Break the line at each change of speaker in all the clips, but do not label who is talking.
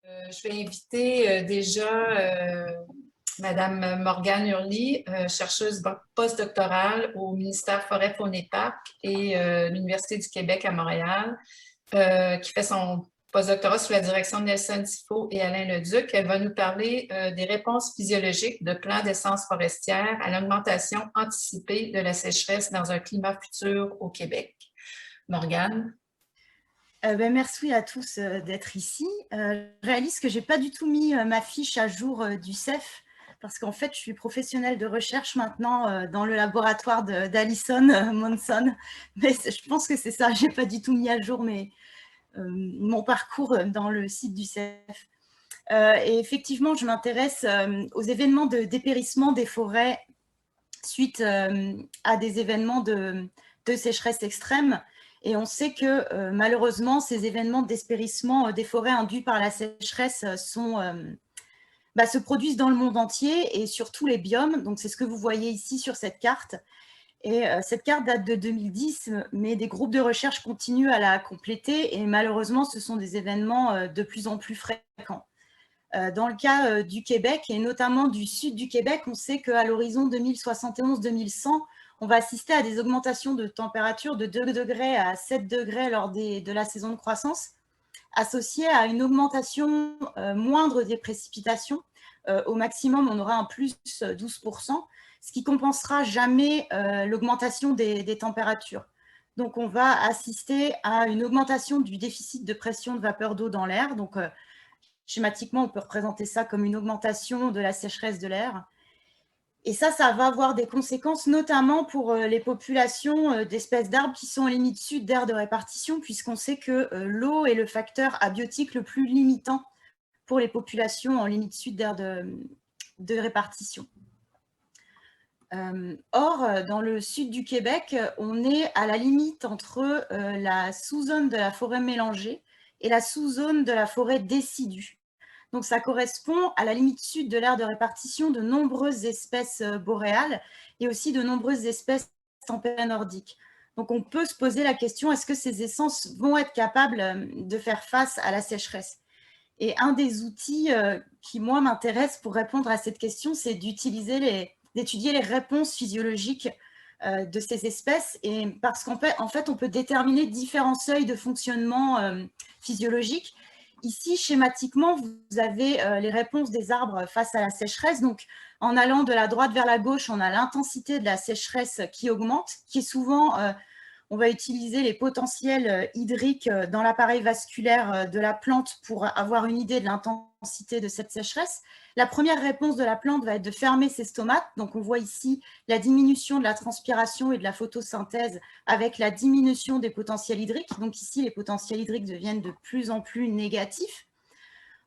Je vais inviter Madame Morgane Hurly, chercheuse postdoctorale au ministère Forêt, Faune et Parcs et l'Université du Québec à Montréal, qui fait son postdoctorat sous la direction de Nelson Tifo et Alain Leduc. Elle va nous parler des réponses physiologiques de plants d'essence forestière à l'augmentation anticipée de la sécheresse dans un climat futur au Québec. Morgane.
Merci à tous d'être ici. Je réalise que je n'ai pas du tout mis ma fiche à jour du CEF parce qu'en fait, je suis professionnelle de recherche maintenant dans le laboratoire d'Alison Monson. Mais je pense que c'est ça, je n'ai pas du tout mis à jour mon parcours dans le site du CEF. Et effectivement, je m'intéresse aux événements de dépérissement des forêts suite à des événements de sécheresse extrême. Et on sait que malheureusement, ces événements de dépérissement des forêts induits par la sécheresse se produisent dans le monde entier et sur tous les biomes. Donc, c'est ce que vous voyez ici sur cette carte. Et cette carte date de 2010, mais des groupes de recherche continuent à la compléter. Et malheureusement, ce sont des événements de plus en plus fréquents. Dans le cas du Québec, et notamment du sud du Québec, on sait qu'à l'horizon 2071-2100, on va assister à des augmentations de température de 2 degrés à 7 degrés lors de la saison de croissance, associées à une augmentation moindre des précipitations. Au maximum, on aura un plus 12%, ce qui compensera jamais l'augmentation des températures. Donc, on va assister à une augmentation du déficit de pression de vapeur d'eau dans l'air. Donc, schématiquement, on peut représenter ça comme une augmentation de la sécheresse de l'air. Et ça va avoir des conséquences, notamment pour les populations d'espèces d'arbres qui sont en limite sud d'aire de répartition, puisqu'on sait que l'eau est le facteur abiotique le plus limitant pour les populations en limite sud d'aire de répartition. Or, dans le sud du Québec, on est à la limite entre la sous-zone de la forêt mélangée et la sous-zone de la forêt décidue. Donc, ça correspond à la limite sud de l'aire de répartition de nombreuses espèces boréales et aussi de nombreuses espèces tempérées nordiques. Donc, on peut se poser la question, est-ce que ces essences vont être capables de faire face à la sécheresse? Et un des outils qui, moi, m'intéresse pour répondre à cette question, c'est d'étudier les réponses physiologiques de ces espèces, et parce qu'en fait, on peut déterminer différents seuils de fonctionnement physiologique. Ici, schématiquement, vous avez les réponses des arbres face à la sécheresse. Donc, en allant de la droite vers la gauche, on a l'intensité de la sécheresse qui augmente, qui est souvent, on va utiliser les potentiels hydriques dans l'appareil vasculaire de la plante pour avoir une idée de l'intensité de cette sécheresse. La première réponse de la plante va être de fermer ses stomates. Donc, on voit ici la diminution de la transpiration et de la photosynthèse avec la diminution des potentiels hydriques. Donc, ici, les potentiels hydriques deviennent de plus en plus négatifs.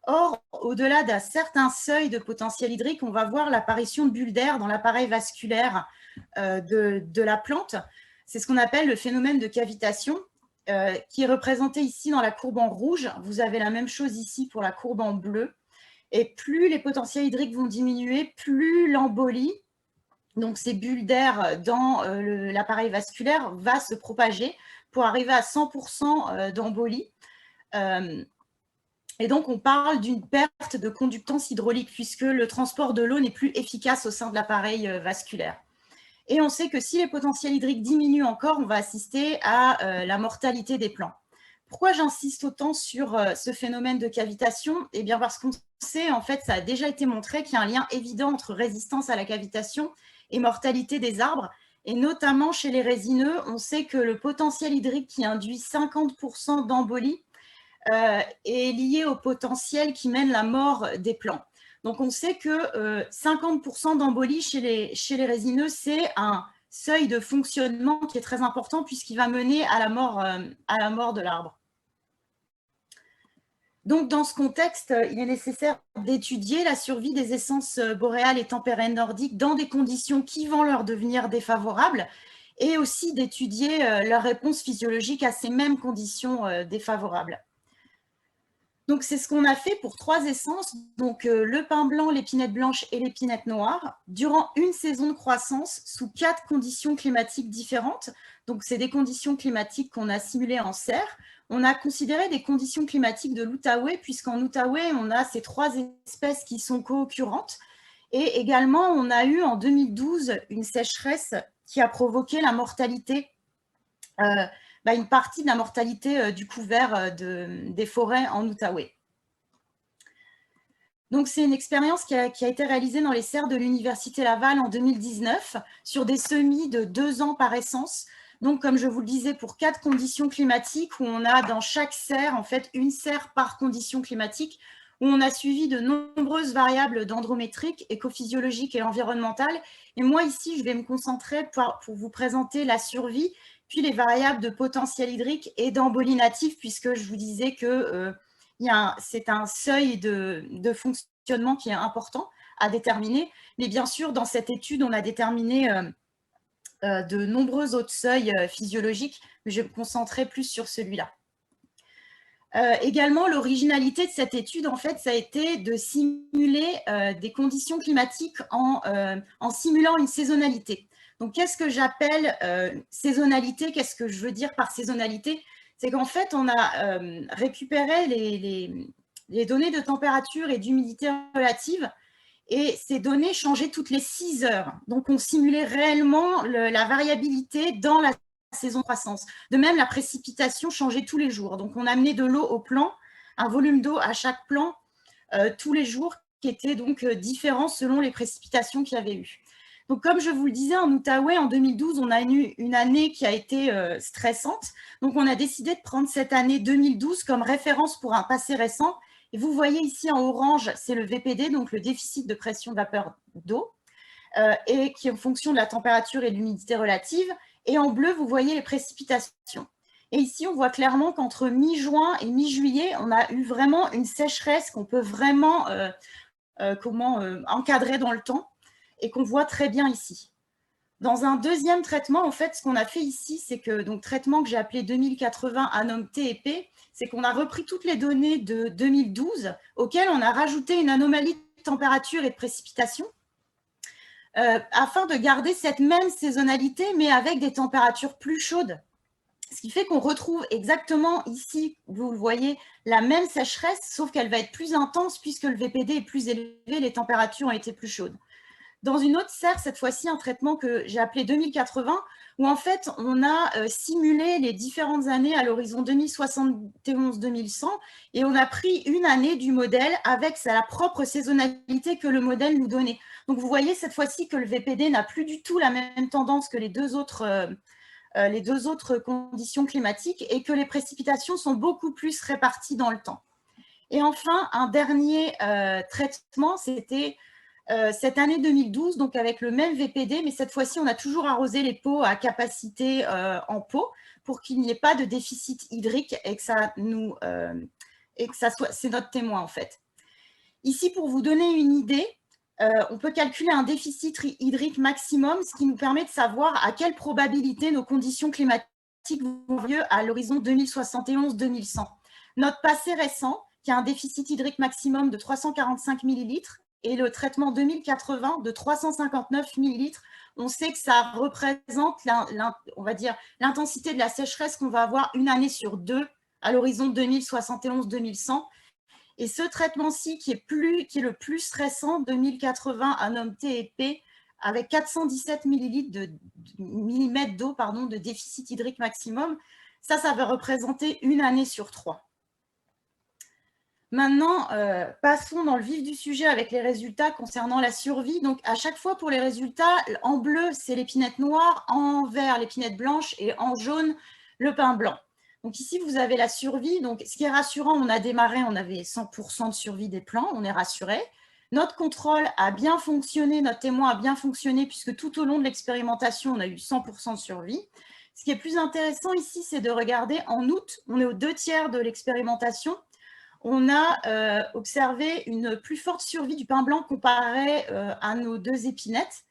Or, au-delà d'un certain seuil de potentiel hydrique, on va voir l'apparition de bulles d'air dans l'appareil vasculaire de la plante. C'est ce qu'on appelle le phénomène de cavitation, qui est représenté ici dans la courbe en rouge. Vous avez la même chose ici pour la courbe en bleu. Et plus les potentiels hydriques vont diminuer, plus l'embolie, donc ces bulles d'air dans l'appareil vasculaire, va se propager pour arriver à 100% d'embolie. Et donc, on parle d'une perte de conductance hydraulique puisque le transport de l'eau n'est plus efficace au sein de l'appareil vasculaire. Et on sait que si les potentiels hydriques diminuent encore, on va assister à la mortalité des plants. Pourquoi j'insiste autant sur ce phénomène de cavitation? Eh bien, parce qu'on sait, en fait, ça a déjà été montré qu'il y a un lien évident entre résistance à la cavitation et mortalité des arbres. Et notamment chez les résineux, on sait que le potentiel hydrique qui induit 50% d'embolie est lié au potentiel qui mène la mort des plants. Donc, on sait que 50% d'embolie chez les résineux, c'est un seuil de fonctionnement qui est très important puisqu'il va mener à la mort de l'arbre. Donc, dans ce contexte, il est nécessaire d'étudier la survie des essences boréales et tempérées nordiques dans des conditions qui vont leur devenir défavorables et aussi d'étudier leur réponse physiologique à ces mêmes conditions défavorables. Donc, c'est ce qu'on a fait pour 3 essences, donc le pain blanc, l'épinette blanche et l'épinette noire, durant une saison de croissance sous 4 conditions climatiques différentes. Donc, c'est des conditions climatiques qu'on a simulées en serre. On a considéré des conditions climatiques de l'Outaouais, puisqu'en Outaouais, on a ces 3 espèces qui sont co-occurrentes. Et également, on a eu en 2012 une sécheresse qui a provoqué la mortalité, une partie de la mortalité du couvert des forêts en Outaouais. Donc, c'est une expérience qui a été réalisée dans les serres de l'Université Laval en 2019 sur des semis de 2 ans par essence. Donc, comme je vous le disais, pour 4 conditions climatiques, où on a dans chaque serre, en fait, une serre par condition climatique, où on a suivi de nombreuses variables dendrométriques, écophysiologiques et environnementales. Et moi, ici, je vais me concentrer pour vous présenter la survie, puis les variables de potentiel hydrique et d'embolie native, puisque je vous disais que c'est un seuil de fonctionnement qui est important à déterminer. Mais bien sûr, dans cette étude, on a déterminé de nombreux autres seuils physiologiques, mais je vais me concentrer plus sur celui-là. Également, l'originalité de cette étude, en fait, ça a été de simuler des conditions climatiques en simulant une saisonnalité. Donc, qu'est-ce que j'appelle saisonnalité? Qu'est-ce que je veux dire par saisonnalité? C'est qu'en fait, on a récupéré les données de température et d'humidité relative, et ces données changeaient toutes les 6 heures. Donc, on simulait réellement la variabilité dans la saison de croissance. De même, la précipitation changeait tous les jours. Donc, on amenait de l'eau au plant, un volume d'eau à chaque plant tous les jours, qui était donc différent selon les précipitations qu'il y avait eu. Donc, comme je vous le disais, en Outaouais, en 2012, on a eu une année qui a été stressante. Donc, on a décidé de prendre cette année 2012 comme référence pour un passé récent. Et vous voyez ici en orange, c'est le VPD, donc le déficit de pression vapeur d'eau, et qui est en fonction de la température et de l'humidité relative. Et en bleu, vous voyez les précipitations. Et ici, on voit clairement qu'entre mi-juin et mi-juillet, on a eu vraiment une sécheresse qu'on peut vraiment encadrer dans le temps et qu'on voit très bien ici. Dans un deuxième traitement, en fait, ce qu'on a fait ici, c'est que, donc, traitement que j'ai appelé 2080 ANOM T et P, c'est qu'on a repris toutes les données de 2012, auxquelles on a rajouté une anomalie de température et de précipitation, afin de garder cette même saisonnalité, mais avec des températures plus chaudes. Ce qui fait qu'on retrouve exactement ici, vous le voyez, la même sécheresse, sauf qu'elle va être plus intense puisque le VPD est plus élevé, les températures ont été plus chaudes. Dans une autre serre, cette fois-ci, un traitement que j'ai appelé 2080, où en fait, on a simulé les différentes années à l'horizon 2071-2100, et on a pris une année du modèle avec sa propre saisonnalité que le modèle nous donnait. Donc, vous voyez cette fois-ci que le VPD n'a plus du tout la même tendance que les deux autres conditions climatiques, et que les précipitations sont beaucoup plus réparties dans le temps. Et enfin, un dernier traitement, c'était cette année 2012, donc avec le même VPD, mais cette fois-ci, on a toujours arrosé les pots à capacité en pot pour qu'il n'y ait pas de déficit hydrique et que ça soit, c'est notre témoin en fait. Ici, pour vous donner une idée, on peut calculer un déficit hydrique maximum, ce qui nous permet de savoir à quelle probabilité nos conditions climatiques vont avoir lieu à l'horizon 2071-2100. Notre passé récent, qui a un déficit hydrique maximum de 345 millilitres, et le traitement 2080 de 359 millilitres, on sait que ça représente, on va dire, l'intensité de la sécheresse qu'on va avoir une année sur 2 à l'horizon 2071-2100. Et ce traitement-ci, qui est le plus récent, 2080 ANOM T et P, avec 417 millimètres d'eau de déficit hydrique maximum, ça va représenter une année sur 3. Maintenant, passons dans le vif du sujet avec les résultats concernant la survie. Donc, à chaque fois pour les résultats, en bleu, c'est l'épinette noire, en vert, l'épinette blanche et en jaune, le pain blanc. Donc ici, vous avez la survie. Donc, ce qui est rassurant, on a démarré, on avait 100% de survie des plants, on est rassuré. Notre contrôle a bien fonctionné, notre témoin a bien fonctionné, puisque tout au long de l'expérimentation, on a eu 100% de survie. Ce qui est plus intéressant ici, c'est de regarder en août, on est aux 2/3 de l'expérimentation. On a observé une plus forte survie du pain blanc comparé à nos 2 épinettes.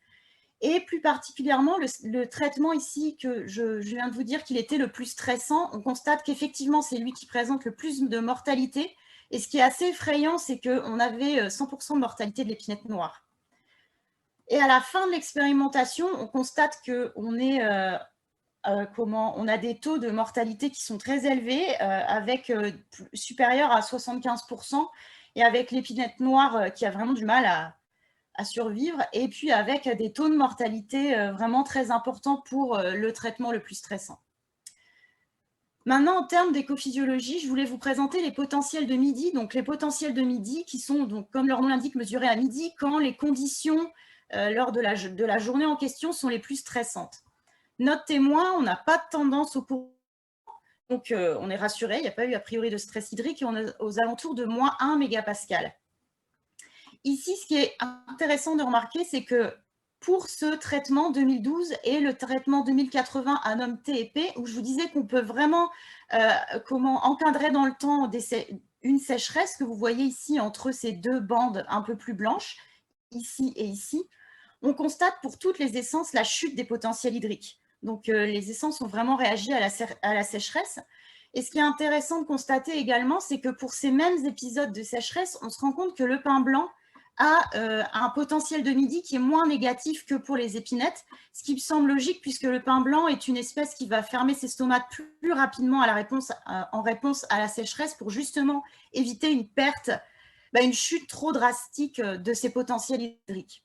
Et plus particulièrement, le traitement ici, que je viens de vous dire qu'il était le plus stressant, on constate qu'effectivement, c'est lui qui présente le plus de mortalité Et ce qui est assez effrayant, c'est qu'on avait 100% de mortalité de l'épinette noire. Et à la fin de l'expérimentation, on constate qu'on est, on a des taux de mortalité qui sont très élevés, avec supérieurs à 75%, et avec l'épinette noire qui a vraiment du mal à survivre, et puis avec des taux de mortalité vraiment très importants pour le traitement le plus stressant. Maintenant, en termes d'écophysiologie, je voulais vous présenter les potentiels de midi. Donc, les potentiels de midi qui sont, donc, comme leur nom l'indique, mesurés à midi quand les conditions lors de la journée en question sont les plus stressantes. Notre témoin, on n'a pas de tendance au cours. Donc, on est rassuré, il n'y a pas eu a priori de stress hydrique et on est aux alentours de moins 1 mégapascal. Ici, ce qui est intéressant de remarquer, c'est que pour ce traitement 2012 et le traitement 2080 à NOM-TEP, où je vous disais qu'on peut vraiment encadrer dans le temps une sécheresse que vous voyez ici entre ces deux bandes un peu plus blanches, ici et ici, on constate pour toutes les essences la chute des potentiels hydriques. Donc, les essences ont vraiment réagi à la sécheresse. Et ce qui est intéressant de constater également, c'est que pour ces mêmes épisodes de sécheresse, on se rend compte que le pain blanc a un potentiel de midi qui est moins négatif que pour les épinettes, ce qui me semble logique puisque le pain blanc est une espèce qui va fermer ses stomates plus rapidement en réponse à la sécheresse pour justement éviter une perte, une chute trop drastique de ses potentiels hydriques.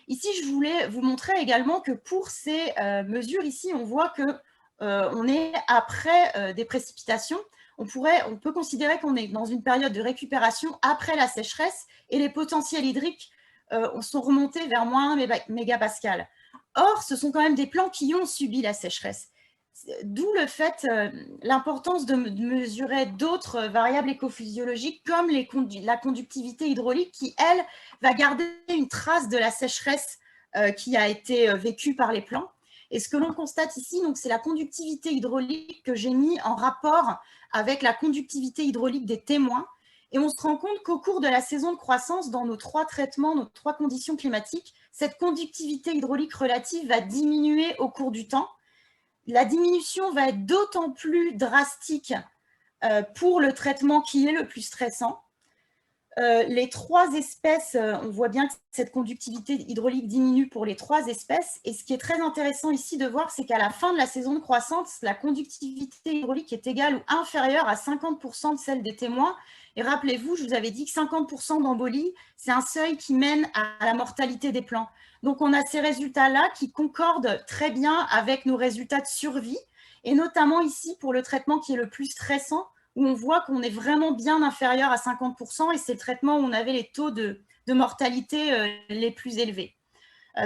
Ici, je voulais vous montrer également que pour ces mesures, ici, on voit que on est après des précipitations. On peut considérer qu'on est dans une période de récupération après la sécheresse et les potentiels hydriques sont remontés vers moins 1 mégapascal. Or, ce sont quand même des plants qui ont subi la sécheresse. D'où l'importance de mesurer d'autres variables écophysiologiques comme la conductivité hydraulique qui, elle, va garder une trace de la sécheresse qui a été vécue par les plants. Et ce que l'on constate ici, c'est la conductivité hydraulique que j'ai mis en rapport avec la conductivité hydraulique des témoins. Et on se rend compte qu'au cours de la saison de croissance, dans nos 3 traitements, nos 3 conditions climatiques, cette conductivité hydraulique relative va diminuer au cours du temps. La diminution va être d'autant plus drastique pour le traitement qui est le plus stressant. Les 3 espèces, on voit bien que cette conductivité hydraulique diminue pour les 3 espèces. Et ce qui est très intéressant ici de voir, c'est qu'à la fin de la saison de croissance, la conductivité hydraulique est égale ou inférieure à 50% de celle des témoins. Et rappelez-vous, je vous avais dit que 50% d'embolie, c'est un seuil qui mène à la mortalité des plants. Donc, on a ces résultats-là qui concordent très bien avec nos résultats de survie, et notamment ici pour le traitement qui est le plus stressant, où on voit qu'on est vraiment bien inférieur à 50%, et c'est le traitement où on avait les taux de mortalité les plus élevés.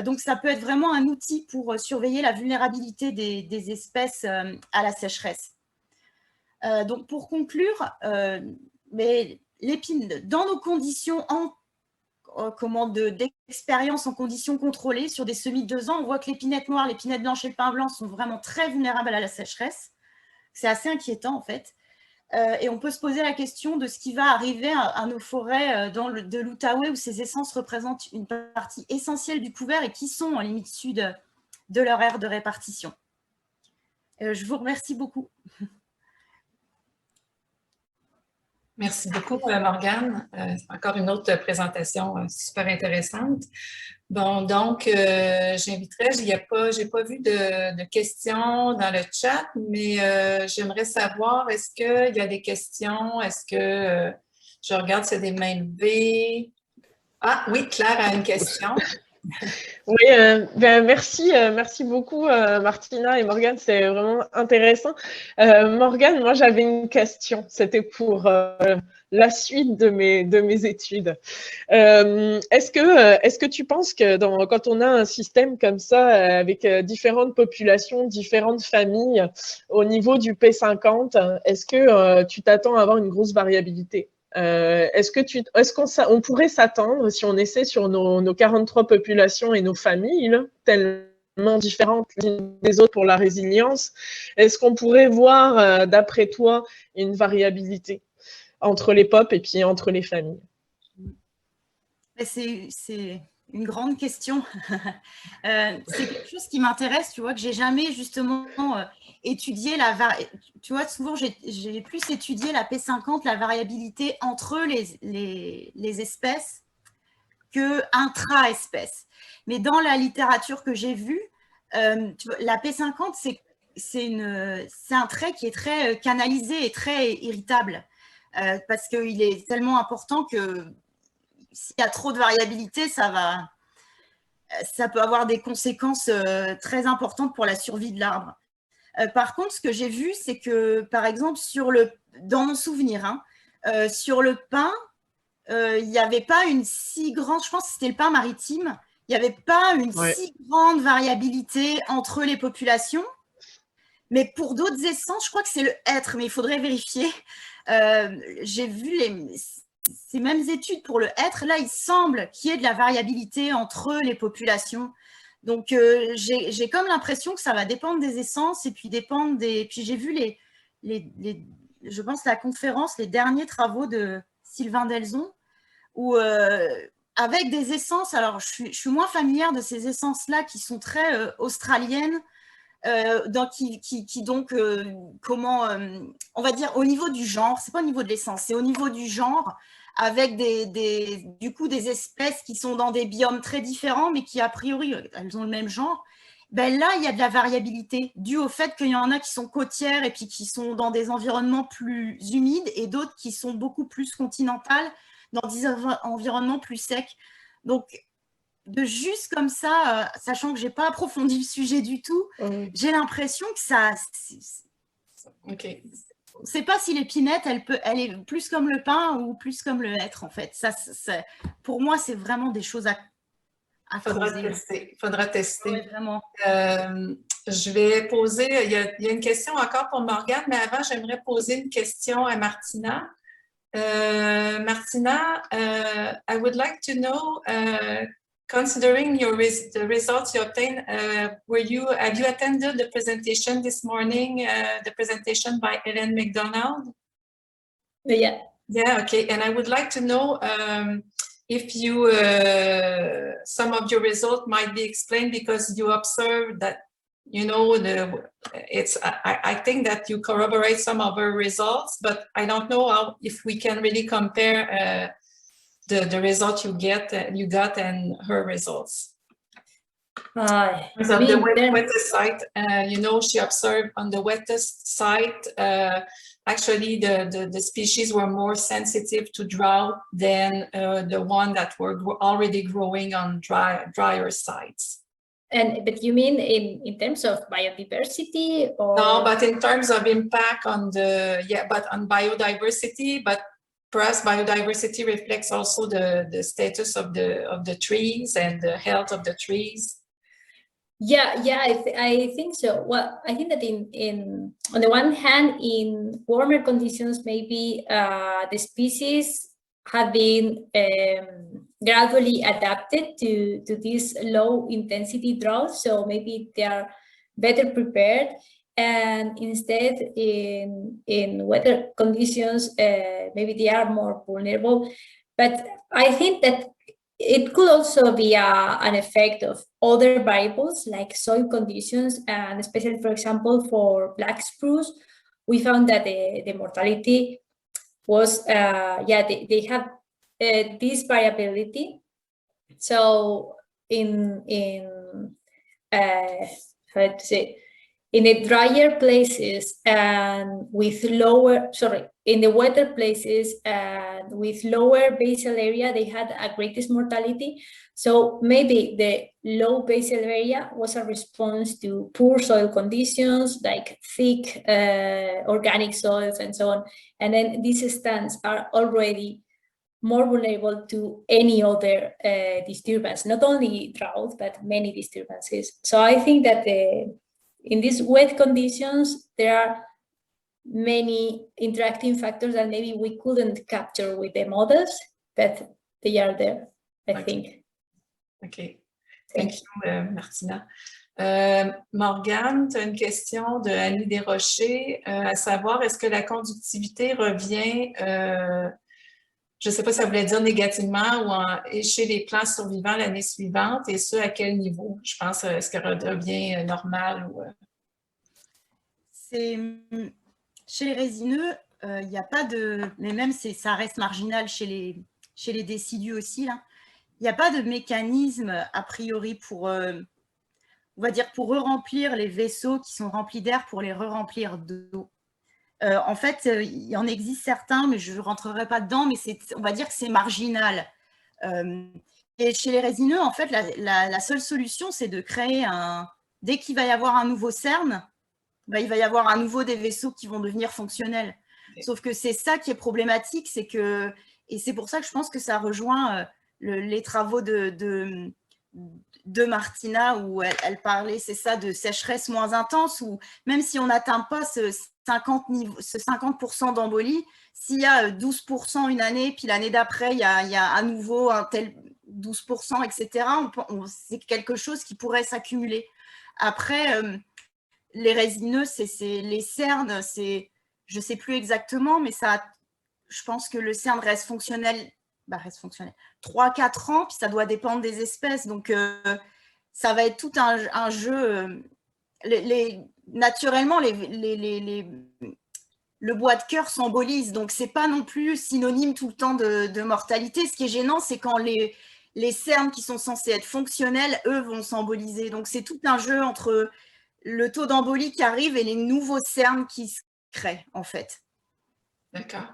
Donc, ça peut être vraiment un outil pour surveiller la vulnérabilité des espèces à la sécheresse. Donc, pour conclure, dans nos conditions d'expérience en conditions contrôlées sur des semis de 2 ans, on voit que l'épinette noire, l'épinette blanche et le pain blanc sont vraiment très vulnérables à la sécheresse. C'est assez inquiétant en fait. Et on peut se poser la question de ce qui va arriver à nos forêts de l'Outaouais où ces essences représentent une partie essentielle du couvert et qui sont en limite sud de leur aire de répartition. Je vous remercie beaucoup.
Merci beaucoup, Morgane. Encore une autre présentation super intéressante. Bon, donc, j'inviterais, j'ai pas vu de questions dans le chat, mais j'aimerais savoir, est-ce qu'il y a des questions? Est-ce que je regarde s'il y a des mains levées? Ah oui, Claire a une question.
Oui, merci beaucoup Martina et Morgane, c'est vraiment intéressant. Morgane, moi j'avais une question, c'était pour la suite de mes études. Est-ce que tu penses que quand on a un système comme ça avec différentes populations, différentes familles, au niveau du P50, est-ce que tu t'attends à avoir une grosse variabilité? Est-ce qu'on pourrait s'attendre, si on essaie sur nos 43 populations et nos familles, là, tellement différentes les unes des autres pour la résilience, est-ce qu'on pourrait voir, d'après toi, une variabilité entre les POP et puis entre les familles?
C'est une grande question. C'est quelque chose qui m'intéresse, tu vois, que j'ai jamais justement étudié tu vois, souvent j'ai plus étudié la P50, la variabilité entre les espèces que intra-espèces. Mais dans la littérature que j'ai vue, tu vois, la P50, c'est un trait qui est très canalisé et très irritable parce qu'il est tellement important que s'il y a trop de variabilité, ça peut avoir des conséquences très importantes pour la survie de l'arbre. Par contre, ce que j'ai vu, c'est que, par exemple, dans mon souvenir, hein, sur le pin, il n'y avait pas une si grande, je pense que c'était le pin maritime, il n'y avait pas une si grande variabilité entre les populations. Mais pour d'autres essences, je crois que c'est le hêtre, mais il faudrait vérifier. J'ai vu ces mêmes études pour le hêtre. Là, il semble qu'il y ait de la variabilité entre les populations. Donc, j'ai comme l'impression que ça va dépendre des essences et puis dépendre des. Puis j'ai vu je pense, la conférence, les derniers travaux de Sylvain Delzon, où avec des essences, alors je suis moins familière de ces essences-là qui sont très australiennes, donc, comment, on va dire, au niveau du genre, c'est pas au niveau de l'essence, c'est au niveau du genre, avec du coup des espèces qui sont dans des biomes très différents, mais qui a priori, elles ont le même genre. Ben là, il y a de la variabilité due au fait qu'il y en a qui sont côtières et puis qui sont dans des environnements plus humides et d'autres qui sont beaucoup plus continentales dans des environnements plus secs. Donc, de juste comme ça, sachant que je n'ai pas approfondi le sujet du tout, j'ai l'impression que ça...
OK.
On ne sait pas si l'épinette, elle est plus comme le pin ou plus comme le hêtre, en fait. Pour moi, c'est vraiment des choses à creuser.
Faudra tester.
Ouais, vraiment.
Je vais poser... Il y a une question encore pour Morgane, mais avant, j'aimerais poser une question à Martina. Martina, I would like to know... considering the results you obtained, have you attended the presentation this morning, the presentation by Ellen McDonald?
Yeah.
Yeah, okay. And I would like to know if you, some of your results might be explained because you observed that, you know, I think that you corroborate some of her results, but I don't know if we can really compare the result you got and her results. The wettest site, you know, she observed on the wettest site, actually the species were more sensitive to drought than the one that were already growing on drier sites.
But you mean in terms of biodiversity, or?
No, but in terms of impact on on biodiversity, but perhaps biodiversity reflects also the status of the trees and the health of the trees.
Yeah, I think so. Well, I think that in on the one hand, in warmer conditions, maybe the species have been gradually adapted to this low intensity drought, so maybe they are better prepared. And instead, in weather conditions, maybe they are more vulnerable. But I think that it could also be an effect of other variables like soil conditions, and especially, for example, for black spruce, we found that the mortality was, they have this variability. So in the drier places and with in the wetter places and with lower basal area, they had a greatest mortality. So maybe the low basal area was a response to poor soil conditions, like thick organic soils and so on. And then these stands are already more vulnerable to any other disturbance, not only drought, but many disturbances. So I think that in these wet conditions, there are many interacting factors that maybe we couldn't capture with the models, but they are there, I think.
OK. Thank you, Martina. Morgane, tu as une question de Annie Desrochers, à savoir, est-ce que la conductivité revient je ne sais pas si ça voulait dire négativement ou et chez les plants survivants l'année suivante, et ce, à quel niveau? Je pense, est-ce qu'elle redevient normal ou…
Chez les résineux, il n'y a pas de… Mais même, ça reste marginal chez les décidus aussi, là. Il n'y a pas de mécanisme, a priori, pour, on va dire, pour re-remplir les vaisseaux qui sont remplis d'air, pour les re-remplir d'eau. En fait, il y en existe certains, mais je ne rentrerai pas dedans, mais on va dire que c'est marginal. Et chez les résineux, en fait, la seule solution, c'est de créer dès qu'il va y avoir un nouveau CERN, ben, il va y avoir à nouveau des vaisseaux qui vont devenir fonctionnels. Sauf que c'est ça qui est problématique, et c'est pour ça que je pense que ça rejoint les travaux de Martina, où elle parlait, c'est ça, de sécheresse moins intense, où même si on n'atteint pas ce 50% d'embolie, s'il y a 12% une année, puis l'année d'après, il y a à nouveau un tel 12%, etc., c'est quelque chose qui pourrait s'accumuler. Après, les résineux, les cernes, je ne sais plus exactement, mais je pense que le cerne reste fonctionnel 3-4 ans, puis ça doit dépendre des espèces. Donc, ça va être tout un jeu. Naturellement, le bois de cœur s'embolise, donc c'est pas non plus synonyme tout le temps de mortalité. Ce qui est gênant, c'est quand les cernes qui sont censés être fonctionnels, eux, vont s'emboliser. Donc, c'est tout un jeu entre le taux d'embolie qui arrive et les nouveaux cernes qui se créent, en fait.
D'accord.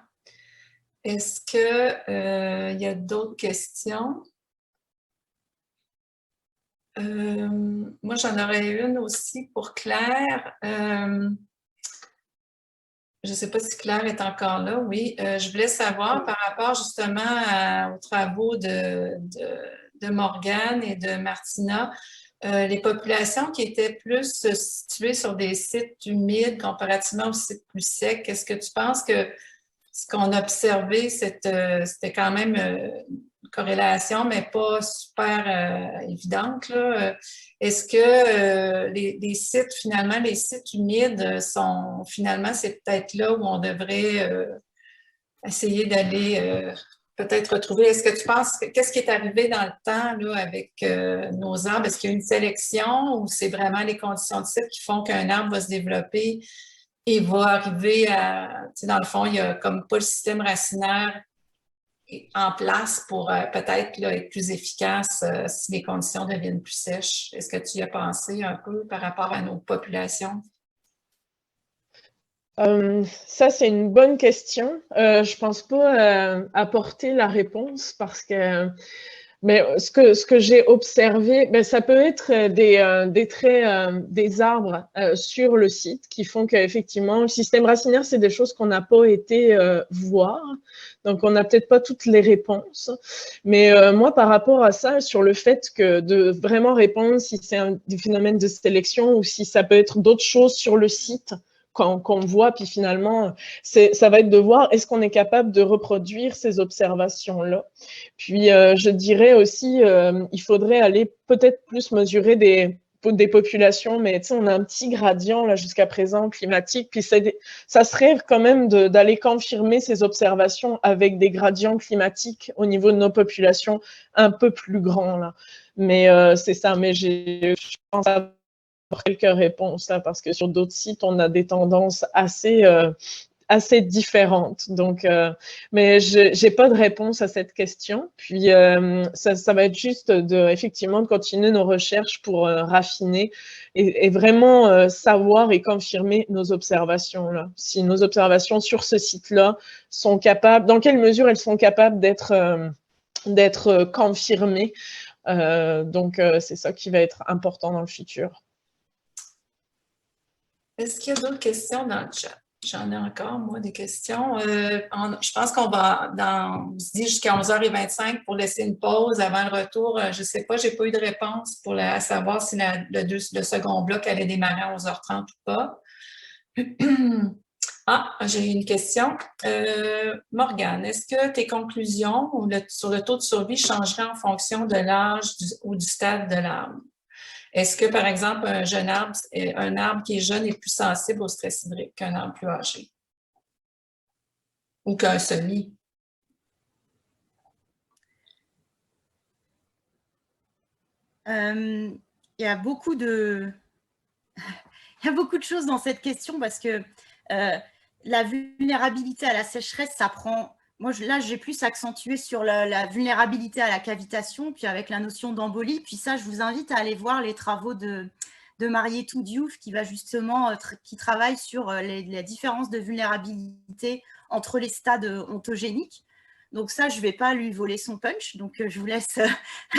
Est-ce qu'il y a d'autres questions? Moi, j'en aurais une aussi pour Claire. Je ne sais pas si Claire est encore là. Oui, je voulais savoir par rapport justement aux travaux de Morgane et de Martina, les populations qui étaient plus situées sur des sites humides comparativement aux sites plus secs, est-ce que tu penses que ce qu'on a observé, c'était quand même une corrélation, mais pas super évidente, là. Est-ce que les sites, finalement, les sites humides sont, finalement, c'est peut-être là où on devrait essayer d'aller peut-être retrouver. Est-ce que tu penses, qu'est-ce qui est arrivé dans le temps là, avec nos arbres? Est-ce qu'il y a une sélection ou c'est vraiment les conditions de site qui font qu'un arbre va se développer et va arriver à, tu sais, dans le fond, il n'y a comme pas le système racinaire en place pour peut-être là, être plus efficace si les conditions deviennent plus sèches. Est-ce que tu y as pensé un peu par rapport à nos populations?
Ça, c'est une bonne question. Je pense pas apporter la réponse parce que… Mais ce que j'ai observé, ben, ça peut être des traits des arbres sur le site qui font qu'effectivement, le système racinaire, c'est des choses qu'on n'a pas été voir. Donc, on n'a peut-être pas toutes les réponses. Mais moi, par rapport à ça, sur le fait que de vraiment répondre si c'est des phénomènes de sélection ou si ça peut être d'autres choses sur le site, qu'on voit, puis finalement, ça va être de voir est-ce qu'on est capable de reproduire ces observations-là. Puis, je dirais aussi, il faudrait aller peut-être plus mesurer des populations, mais tu sais, on a un petit gradient là jusqu'à présent climatique, puis ça serait quand même d'aller confirmer ces observations avec des gradients climatiques au niveau de nos populations un peu plus grands là. Mais c'est ça, mais je pense à quelques réponses là, parce que sur d'autres sites, on a des tendances assez différentes. Donc, mais j'ai pas de réponse à cette question. Puis, ça va être juste effectivement de continuer nos recherches pour raffiner et vraiment savoir et confirmer nos observations là. Si nos observations sur ce site-là sont capables, dans quelle mesure elles sont capables d'être confirmées. Donc, c'est ça qui va être important dans le futur.
Est-ce qu'il y a d'autres questions dans le chat? J'en ai encore, moi, des questions. Je pense qu'on va, on se dit jusqu'à 11h25 pour laisser une pause avant le retour. Je ne sais pas, je n'ai pas eu de réponse pour savoir si le second bloc allait démarrer à 11h30 ou pas. Ah, j'ai une question. Morgane, est-ce que tes conclusions sur le taux de survie changeraient en fonction de l'âge ou du stade de l'arbre? Est-ce que, par exemple, un arbre qui est jeune est plus sensible au stress hydrique qu'un arbre plus âgé? Ou qu'un semis?
Il y a beaucoup de choses dans cette question parce que la vulnérabilité à la sécheresse, ça prend... Moi, là, j'ai plus accentué sur la vulnérabilité à la cavitation, puis avec la notion d'embolie. Puis ça, je vous invite à aller voir les travaux de Marietou Diouf, qui va justement, qui travaille sur les différences de vulnérabilité entre les stades ontogéniques. Donc ça, je ne vais pas lui voler son punch, donc je vous laisse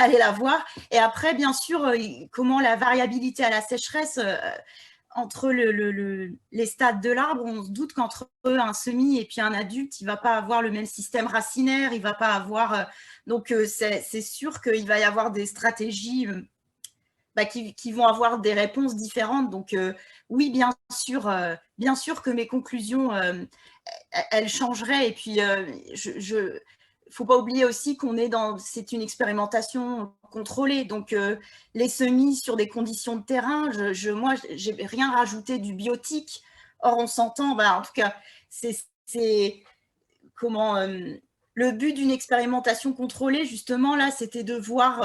aller la voir. Et après, bien sûr, comment la variabilité à la sécheresse... entre les stades de l'arbre, on se doute qu'entre un semis et puis un adulte, il ne va pas avoir le même système racinaire, il ne va pas avoir... donc, c'est sûr qu'il va y avoir des stratégies qui vont avoir des réponses différentes. Donc, oui, bien sûr que mes conclusions, elles changeraient. Et puis, faut pas oublier aussi qu'on est c'est une expérimentation contrôlée. Donc, les semis sur des conditions de terrain, moi, j'ai rien rajouté du biotique. Or, on s'entend, en tout cas, c'est comment le but d'une expérimentation contrôlée, justement, là, c'était de voir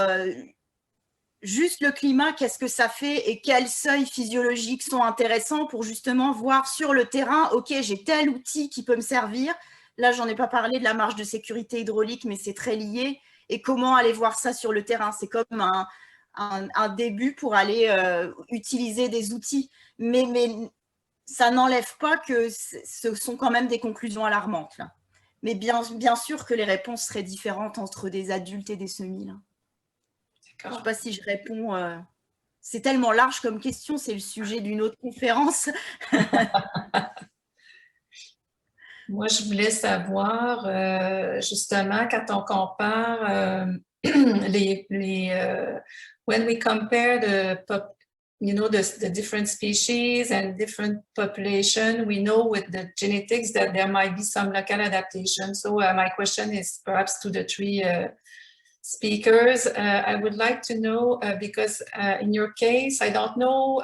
juste le climat, qu'est-ce que ça fait et quels seuils physiologiques sont intéressants pour justement voir sur le terrain, ok, j'ai tel outil qui peut me servir. Là, j'en ai pas parlé de la marge de sécurité hydraulique, mais c'est très lié. Et comment aller voir ça sur le terrain? C'est comme un début pour aller utiliser des outils. Mais ça n'enlève pas que ce sont quand même des conclusions alarmantes, là. Mais bien sûr que les réponses seraient différentes entre des adultes et des semis, là. Je ne sais pas si je réponds. C'est tellement large comme question, c'est le sujet d'une autre conférence.
Moi, je voulais savoir, justement, quand on compare when we compare the different species and different population, we know with the genetics that there might be some local adaptation. So my question is perhaps to the three speakers. I would like to know, because in your case, I don't know,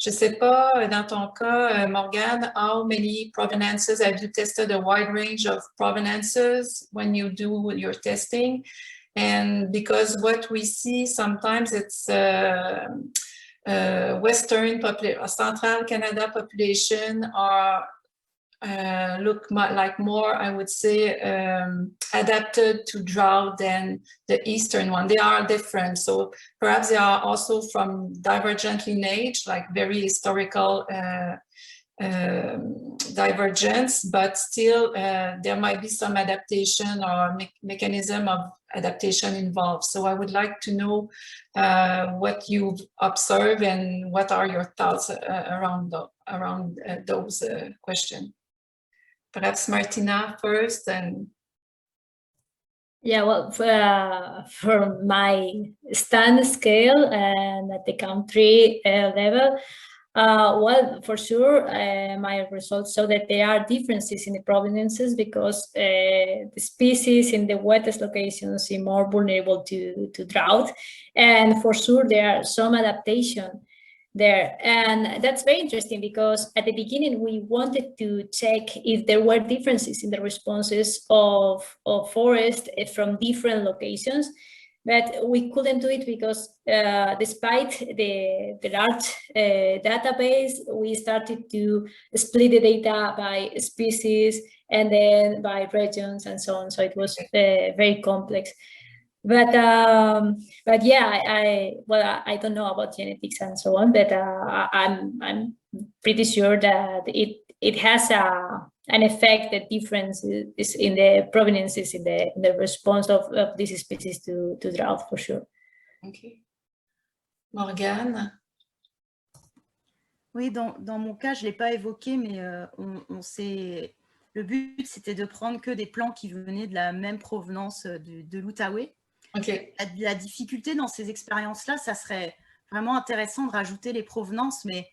je sais pas, dans ton cas, Morgane, how many provenances have you tested? A wide range of provenances when you do your testing? And because what we see sometimes it's Western Central Canada population are look like more, I would say, adapted to drought than the eastern one. They are different, so perhaps they are also from divergent lineage, like very historical divergence, but still there might be some adaptation or mechanism of adaptation involved. So I would like to know what you've observed and what are your thoughts around those questions. Perhaps Martina first, and
yeah, well, for my stand scale and at the country level, well, for sure, my results show that there are differences in the provenances because the species in the wettest locations seem more vulnerable to drought, and for sure there are some adaptation there. And that's very interesting because at the beginning we wanted to check if there were differences in the responses of forest from different locations, but we couldn't do it because despite the large database, we started to split the data by species and then by regions and so on. So it was very complex. But yeah, I don't know about genetics and so on, but I'm pretty sure that it has an effect, the difference is in the provenances in the response of this species to drought, for sure.
Okay. Morgane?
Oui, dans mon cas, je ne l'ai pas évoqué, mais le but, c'était de prendre que des plants qui venaient de la même provenance de l'Outaouais.
Okay.
La difficulté dans ces expériences-là, ça serait vraiment intéressant de rajouter les provenances, mais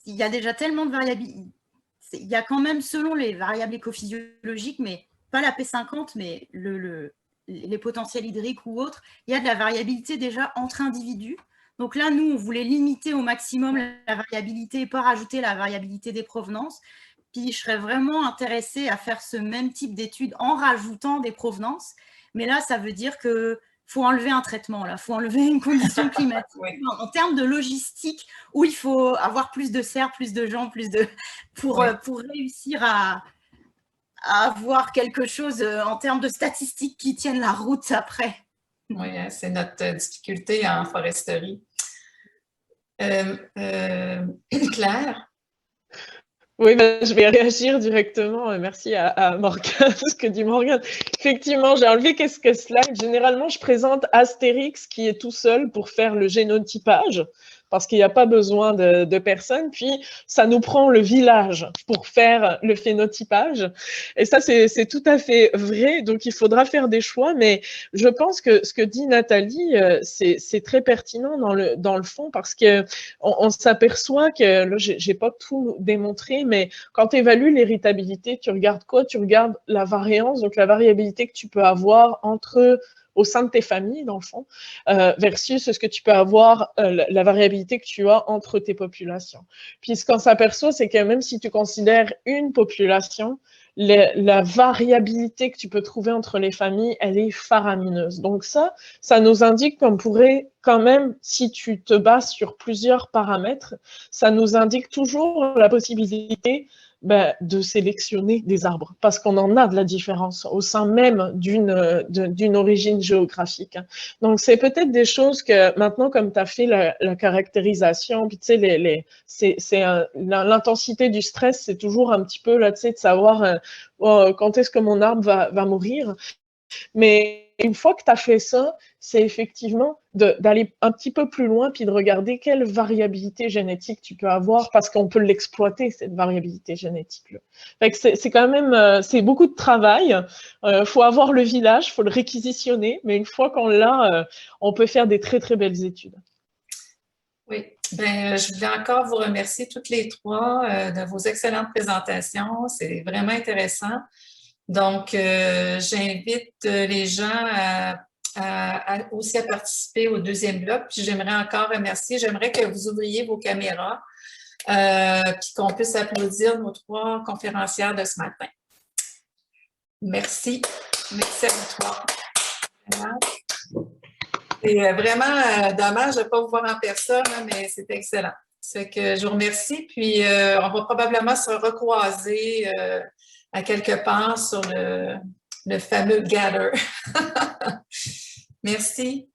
il y a déjà tellement de variabilité. Il y a quand même, selon les variables écophysiologiques, mais pas la P50, mais les potentiels hydriques ou autres, il y a de la variabilité déjà entre individus. Donc là, nous, on voulait limiter au maximum la variabilité et pas rajouter la variabilité des provenances. Puis, je serais vraiment intéressée à faire ce même type d'études en rajoutant des provenances. Mais là, ça veut dire qu'il faut enlever un traitement, là, faut enlever une condition climatique.
Oui.
En termes de logistique, où il faut avoir plus de serres, plus de gens, pour réussir à avoir quelque chose en termes de statistiques qui tiennent la route après.
Oui, hein, c'est notre difficulté en foresterie. Claire?
Oui, je vais réagir directement. Merci à Morgane, ce que dit Morgane. Effectivement, j'ai enlevé qu'est-ce que slide. Généralement, je présente Astérix qui est tout seul pour faire le génotypage, parce qu'il n'y a pas besoin de personnes. Puis, ça nous prend le village pour faire le phénotypage. Et ça, c'est tout à fait vrai. Donc, il faudra faire des choix. Mais je pense que ce que dit Nathalie, c'est très pertinent dans le fond, parce que on s'aperçoit que, là, j'ai pas tout démontré, mais quand tu évalues l'héritabilité, tu regardes quoi? Tu regardes la variance, donc la variabilité que tu peux avoir au sein de tes familles, dans le fond, versus ce que tu peux avoir, la variabilité que tu as entre tes populations. Puis ce qu'on s'aperçoit, c'est que même si tu considères une population, la variabilité que tu peux trouver entre les familles, elle est faramineuse. Donc ça nous indique qu'on pourrait quand même, si tu te bases sur plusieurs paramètres, ça nous indique toujours la possibilité de sélectionner des arbres, parce qu'on en a de la différence au sein même d'une origine géographique. Donc, c'est peut-être des choses que maintenant, comme tu as fait la caractérisation, puis tu sais, l'intensité du stress, c'est toujours un petit peu là, tu sais, de savoir quand est-ce que mon arbre va mourir. Mais une fois que tu as fait ça, c'est effectivement d'aller un petit peu plus loin puis de regarder quelle variabilité génétique tu peux avoir, parce qu'on peut l'exploiter, cette variabilité génétique-là. C'est quand même, c'est beaucoup de travail. Faut avoir le village, faut le réquisitionner, mais une fois qu'on l'a, on peut faire des très, très belles études.
Oui, je voulais encore vous remercier toutes les trois de vos excellentes présentations. C'est vraiment intéressant. Donc, j'invite les gens aussi à participer au deuxième bloc. Puis j'aimerais encore remercier, j'aimerais que vous ouvriez vos caméras puis qu'on puisse applaudir nos trois conférencières de ce matin. Merci. Merci à vous trois. C'est vraiment dommage de ne pas vous voir en personne, mais c'était excellent. C'est que je vous remercie. Puis, on va probablement se recroiser à quelque part sur le fameux Gather. Merci.